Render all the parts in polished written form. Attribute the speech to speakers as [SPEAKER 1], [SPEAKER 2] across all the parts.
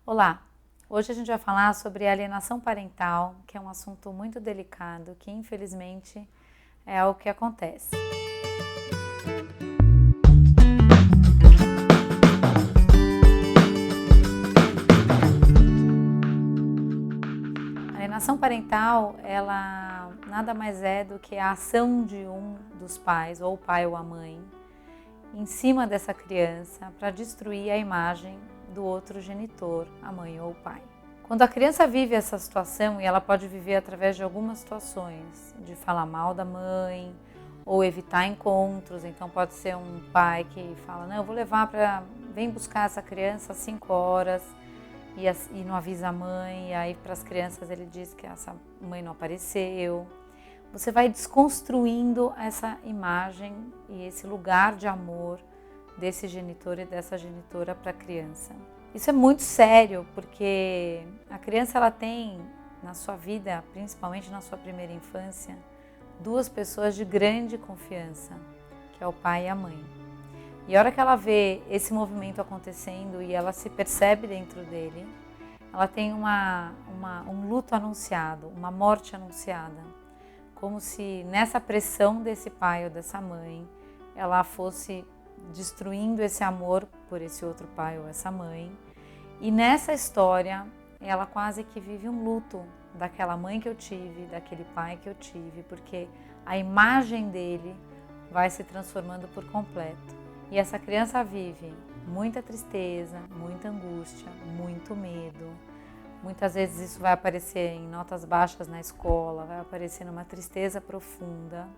[SPEAKER 1] Olá! Hoje a gente vai falar sobre alienação parental, que é um assunto muito delicado, que infelizmente é algo que acontece. A alienação parental, ela nada mais é do que a ação de um dos pais, ou o pai ou a mãe, em cima dessa criança para destruir a imagem do outro genitor, a mãe ou o pai. Quando a criança vive essa situação, e ela pode viver através de algumas situações, de falar mal da mãe, ou evitar encontros, então pode ser um pai que fala, não, eu vou levar vem buscar essa criança às 5 horas, e não avisa a mãe, e aí para as crianças ele diz que essa mãe não apareceu. Você vai desconstruindo essa imagem e esse lugar de amor desse genitor e dessa genitora para a criança. Isso é muito sério, porque a criança ela tem na sua vida, principalmente na sua primeira infância, duas pessoas de grande confiança, que é o pai e a mãe. E a hora que ela vê esse movimento acontecendo e ela se percebe dentro dele, ela tem um luto anunciado, uma morte anunciada. Como se nessa pressão desse pai ou dessa mãe, ela fosse destruindo esse amor por esse outro pai ou essa mãe. E nessa história, ela quase que vive um luto daquela mãe que eu tive, daquele pai que eu tive, porque a imagem dele vai se transformando por completo. E essa criança vive muita tristeza, muita angústia, muito medo. Muitas vezes isso vai aparecer em notas baixas na escola, vai aparecer numa tristeza profunda.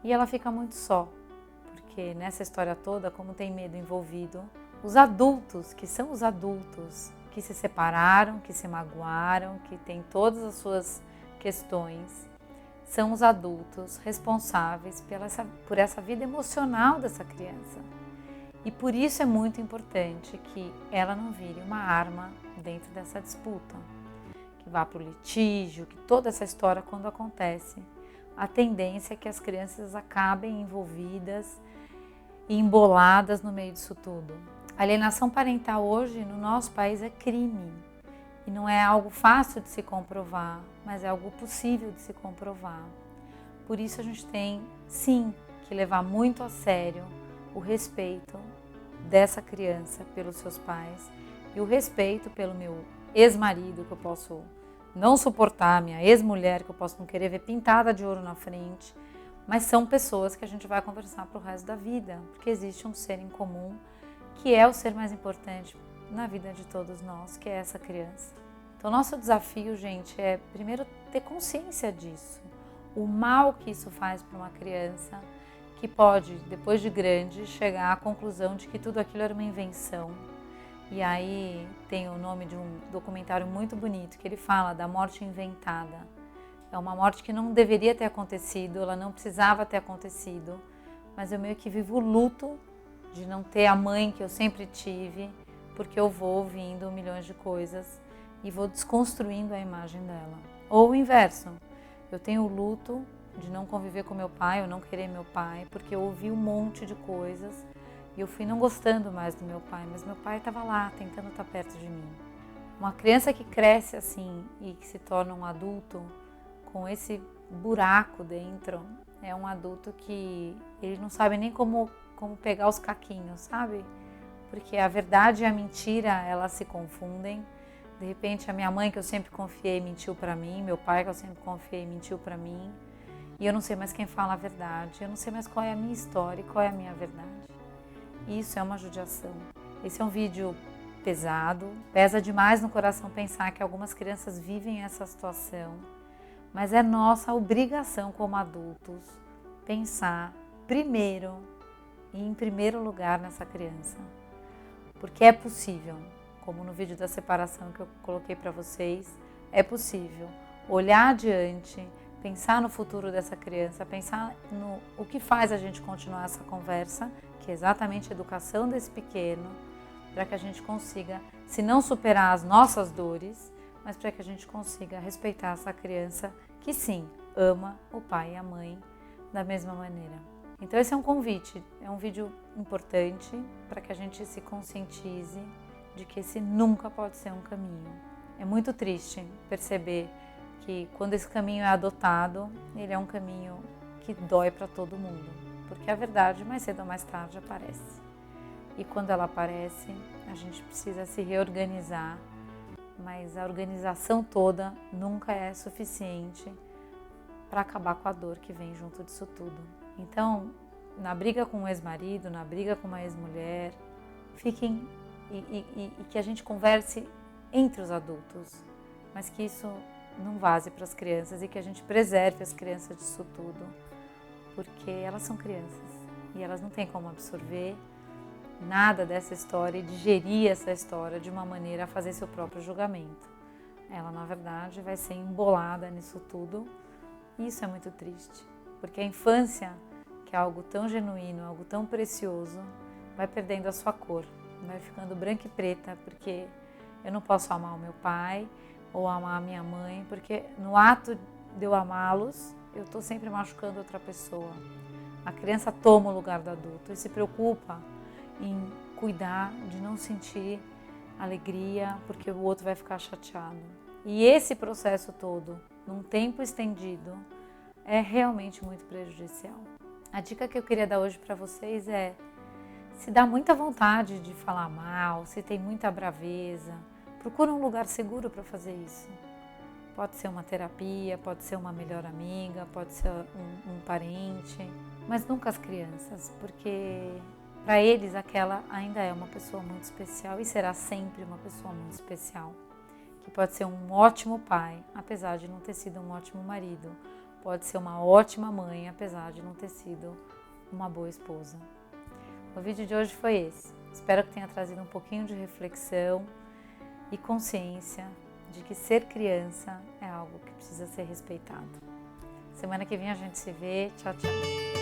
[SPEAKER 1] E ela fica muito só, porque nessa história toda, como tem medo envolvido, os adultos, que são os adultos que se separaram, que se magoaram, que têm todas as suas questões, são os adultos responsáveis por essa vida emocional dessa criança. E por isso é muito importante que ela não vire uma arma dentro dessa disputa, que vá para o litígio, que toda essa história quando acontece, a tendência é que as crianças acabem envolvidas e emboladas no meio disso tudo. A alienação parental hoje no nosso país é crime. E não é algo fácil de se comprovar, mas é algo possível de se comprovar. Por isso a gente tem, sim, que levar muito a sério o respeito dessa criança pelos seus pais e o respeito pelo meu ex-marido, que eu posso não suportar, minha ex-mulher, que eu posso não querer ver pintada de ouro na frente, mas são pessoas que a gente vai conversar para o resto da vida, porque existe um ser em comum que é o ser mais importante na vida de todos nós, que é essa criança. Então, nosso desafio, gente, é primeiro ter consciência disso. O mal que isso faz para uma criança, que pode, depois de grande, chegar à conclusão de que tudo aquilo era uma invenção. E aí tem o nome de um documentário muito bonito, que ele fala da morte inventada. É uma morte que não deveria ter acontecido, ela não precisava ter acontecido, mas eu meio que vivo o luto de não ter a mãe que eu sempre tive, porque eu vou ouvindo milhões de coisas e vou desconstruindo a imagem dela. Ou o inverso, eu tenho o luto de não conviver com meu pai, ou não querer meu pai, porque eu ouvi um monte de coisas e eu fui não gostando mais do meu pai, mas meu pai estava lá, tentando estar perto de mim. Uma criança que cresce assim e que se torna um adulto com esse buraco dentro, é um adulto que ele não sabe nem como pegar os caquinhos, sabe? Porque a verdade e a mentira, elas se confundem. De repente, a minha mãe, que eu sempre confiei, mentiu para mim. Meu pai, que eu sempre confiei, mentiu para mim. E eu não sei mais quem fala a verdade. Eu não sei mais qual é a minha história e qual é a minha verdade. Isso é uma judiação. Esse é um vídeo pesado. Pesa demais no coração pensar que algumas crianças vivem essa situação. Mas é nossa obrigação como adultos pensar primeiro e em primeiro lugar nessa criança. Porque é possível, como no vídeo da separação que eu coloquei para vocês, é possível olhar adiante, pensar no futuro dessa criança, pensar no o que faz a gente continuar essa conversa, que é exatamente a educação desse pequeno, para que a gente consiga, se não superar as nossas dores, mas para que a gente consiga respeitar essa criança que sim, ama o pai e a mãe da mesma maneira. Então esse é um convite, é um vídeo importante para que a gente se conscientize de que esse nunca pode ser um caminho. É muito triste perceber que quando esse caminho é adotado, ele é um caminho que dói para todo mundo, porque a verdade mais cedo ou mais tarde aparece. E quando ela aparece, a gente precisa se reorganizar, mas a organização toda nunca é suficiente para acabar com a dor que vem junto disso tudo. Então, na briga com o ex-marido, na briga com uma ex-mulher, fiquem e que a gente converse entre os adultos, mas que isso não vaze para as crianças e que a gente preserve as crianças disso tudo, porque elas são crianças e elas não têm como absorver nada dessa história e digerir essa história de uma maneira a fazer seu próprio julgamento. Ela, na verdade, vai ser embolada nisso tudo e isso é muito triste, porque a infância, que é algo tão genuíno, algo tão precioso, vai perdendo a sua cor, vai ficando branca e preta, porque eu não posso amar o meu pai ou amar a minha mãe, porque no ato de eu amá-los, eu estou sempre machucando outra pessoa. A criança toma o lugar do adulto e se preocupa em cuidar de não sentir alegria, porque o outro vai ficar chateado. E esse processo todo, num tempo estendido, é realmente muito prejudicial. A dica que eu queria dar hoje para vocês é: se dá muita vontade de falar mal, se tem muita braveza, procura um lugar seguro para fazer isso. Pode ser uma terapia, pode ser uma melhor amiga, pode ser um parente, mas nunca as crianças, porque para eles aquela ainda é uma pessoa muito especial e será sempre uma pessoa muito especial, que pode ser um ótimo pai, apesar de não ter sido um ótimo marido, pode ser uma ótima mãe, apesar de não ter sido uma boa esposa. O vídeo de hoje foi esse. Espero que tenha trazido um pouquinho de reflexão e consciência de que ser criança é algo que precisa ser respeitado. Semana que vem a gente se vê. Tchau, tchau.